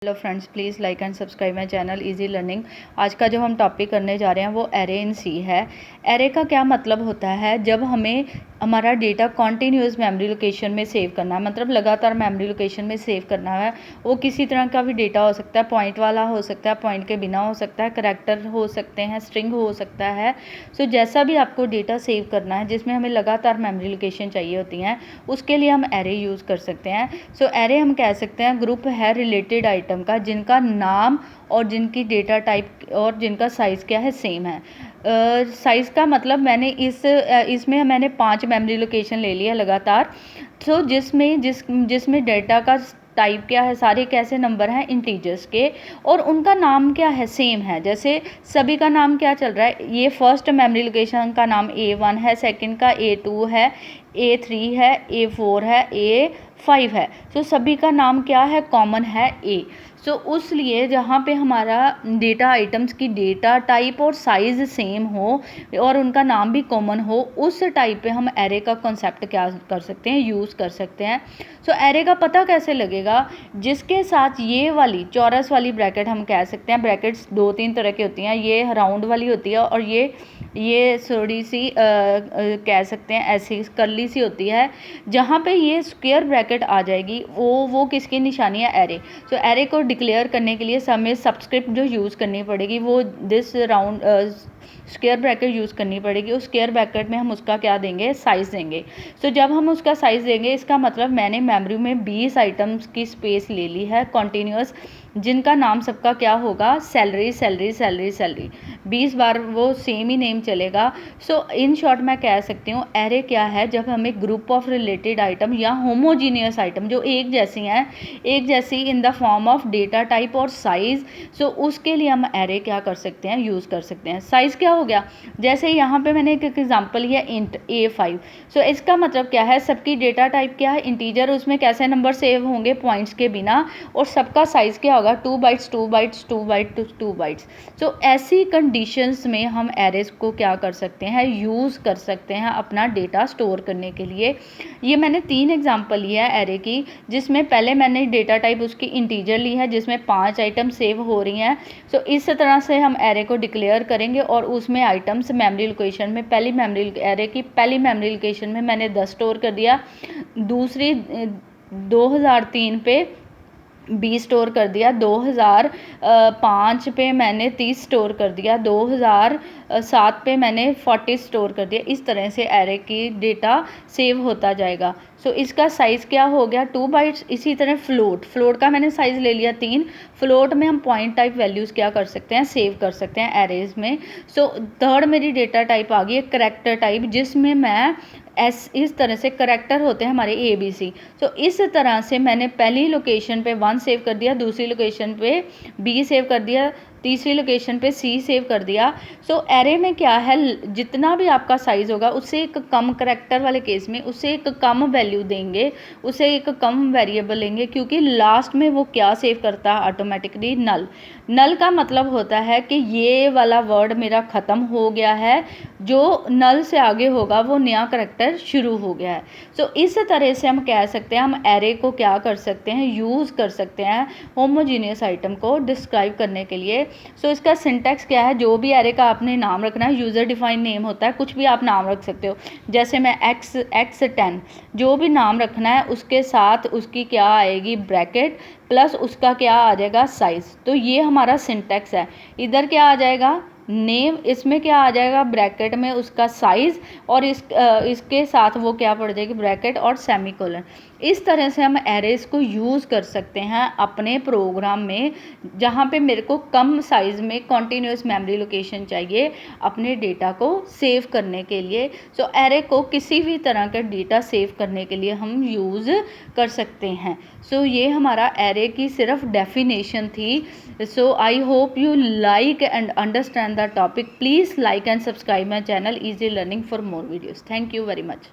Hello friends, please like and subscribe my channel easy learning. आज का जो हम टॉपिक करने जा रहे हैं वो एरे इन सी है। एरे का क्या मतलब होता है? जब हमें हमारा डेटा कॉन्टीन्यूस मेमोरी लोकेशन में सेव करना है, मतलब लगातार मेमोरी लोकेशन में सेव करना है। वो किसी तरह का भी डेटा हो सकता है, पॉइंट वाला हो सकता है, पॉइंट के बिना हो सकता है, करैक्टर हो सकते हैं, स्ट्रिंग हो सकता है। सो जैसा भी आपको डेटा सेव करना है जिसमें हमें लगातार मेमोरी लोकेशन चाहिए होती हैं, उसके लिए हम एरे यूज़ कर सकते हैं। सो एरे हम कह सकते हैं ग्रुप है रिलेटेड आइटम का जिनका नाम और जिनकी डेटा टाइप और जिनका साइज़ क्या है, सेम है। साइज़ का मतलब मैंने इसमें मैंने 5 मेमोरी लोकेशन ले लिया लगातार। तो जिसमें डेटा का टाइप क्या है, सारे कैसे नंबर हैं, इंटीजर्स के, और उनका नाम क्या है, सेम है। जैसे सभी का नाम क्या चल रहा है, ये फर्स्ट मेमोरी लोकेशन का नाम A1 है, सेकंड का A2 है, A3 है, A4 है, A5 है। तो सभी का नाम क्या है, कॉमन है A। सो उसलिए जहाँ पे हमारा डेटा आइटम्स की डेटा टाइप और साइज़ सेम हो और उनका नाम भी कॉमन हो, उस टाइप पे हम एरे का कॉन्सेप्ट क्या कर सकते हैं, यूज़ कर सकते हैं। सो एरे का पता कैसे लगेगा? जिसके साथ ये वाली चौरस वाली ब्रैकेट हम कह सकते हैं। ब्रैकेट्स 2-3 तरह की होती हैं, ये राउंड वाली होती है और ये थोड़ी सी कह सकते हैं ऐसी कर्ली सी होती है। जहाँ पे ये स्क्वायर ब्रैकेट आ जाएगी वो किसकी निशानी है, एरे। सो एरे को डिक्लेयर करने के लिए हमें सबस्क्रिप्ट जो यूज़ करनी पड़ेगी वो this round square bracket use करनी पड़ेगी। उस स्क्वायर ब्रैकेट में हम उसका क्या देंगे, साइज़ देंगे। सो जब हम उसका साइज़ देंगे, इसका मतलब मैंने मेमोरी में 20 आइटम्स की स्पेस ले ली है कॉन्टीन्यूस, जिनका नाम सबका क्या होगा, सैलरी सैलरी सैलरी सैलरी। 20 बार वो सेम ही नेम चलेगा। सो इन शॉर्ट मैं कह सकती हूँ एरे क्या है, जब हमें ग्रुप ऑफ रिलेटेड आइटम या होमोजीनियस आइटम जो एक जैसी हैं, एक जैसी in the form of data type और साइज़, सो उसके लिए हम एरे क्या कर सकते हैं, यूज़ कर सकते हैं। साइज़ क्या हो गया, जैसे यहाँ पे मैंने एक एग्जांपल लिया इंट A5। सो इसका मतलब क्या है, सबकी डेटा टाइप क्या है, इंटीजर, उसमें कैसे नंबर सेव होंगे, पॉइंट्स के बिना, और सबका साइज़ क्या होगा, 2 बाइट्स 2 बाइट्स 2 बाइट्स 2 बाइट्स। सो ऐसी कंडीशंस में हम एरेज को क्या कर सकते हैं, यूज़ कर सकते हैं अपना डेटा स्टोर करने के लिए। ये मैंने 3 एग्जांपल लिया है एरे की, जिसमें पहले मैंने डेटा टाइप उसकी इंटीजर ली है जिसमें 5 आइटम सेव हो रही हैं। सो इस तरह से हम एरे को डिक्लेयर करेंगे और उसमें आइटम्स मेमोरी लोकेशन में एरे की पहली मेमोरी लोकेशन में मैंने 10 स्टोर कर दिया, दूसरी 2003 पे 20 स्टोर कर दिया, 2005 पे मैंने 30 स्टोर कर दिया, 2007 पे मैंने 40 स्टोर कर दिया। इस तरह से एरे की डेटा सेव होता जाएगा। सो इसका साइज़ क्या हो गया, 2 बाइट्स। इसी तरह फ्लोट का मैंने साइज़ ले लिया 3। फ्लोट में हम पॉइंट टाइप वैल्यूज़ क्या कर सकते हैं, सेव कर सकते हैं एरेज में। सो थर्ड मेरी डेटा टाइप आ गई है करैक्टर टाइप, जिसमें मैं इस तरह से करैक्टर होते हैं हमारे ABC। सो इस तरह से मैंने पहली लोकेशन पे 1 सेव कर दिया, दूसरी लोकेशन पे B सेव कर दिया, तीसरी लोकेशन पे C सेव कर दिया। सो एरे में क्या है, जितना भी आपका साइज़ होगा उससे एक कम, करैक्टर वाले केस में उससे एक कम वैल्यू देंगे, उसे एक कम वेरिएबल लेंगे, क्योंकि लास्ट में वो क्या सेव करता है ऑटोमेटिकली, नल का मतलब होता है कि ये वाला वर्ड मेरा ख़त्म हो गया है, जो नल से आगे होगा वो नया करैक्टर शुरू हो गया है। सो इस तरह से हम कह सकते हैं, हम एरे को क्या कर सकते हैं, यूज़ कर सकते हैं होमोजीनियस आइटम को डिस्क्राइब करने के लिए। सो इसका सिंटैक्स क्या है, जो भी एरे का आपने नाम रखना है, यूज़र डिफाइंड नेम होता है, कुछ भी आप नाम रख सकते हो। जैसे मैं X10 जो भी नाम रखना है, उसके साथ उसकी क्या आएगी, ब्रैकेट प्लस उसका क्या आ जाएगा, साइज़। तो ये हमारा सिंटैक्स है। इधर क्या आ जाएगा, नेम, इसमें क्या आ जाएगा, ब्रैकेट में उसका साइज़, और इसके साथ वो क्या पड़ जाएगी, ब्रैकेट और सेमीकोलन। इस तरह से हम एरेज को यूज़ कर सकते हैं अपने प्रोग्राम में, जहाँ पे मेरे को कम साइज़ में कॉन्टीन्यूस मेमोरी लोकेशन चाहिए अपने डेटा को सेव करने के लिए। सो एरे को किसी भी तरह का डेटा सेव करने के लिए हम यूज़ कर सकते हैं। सो ये हमारा एरे की सिर्फ डेफिनेशन थी। So I hope you like and understand the topic. Please like and subscribe my channel Easy Learning for more videos. Thank you very much.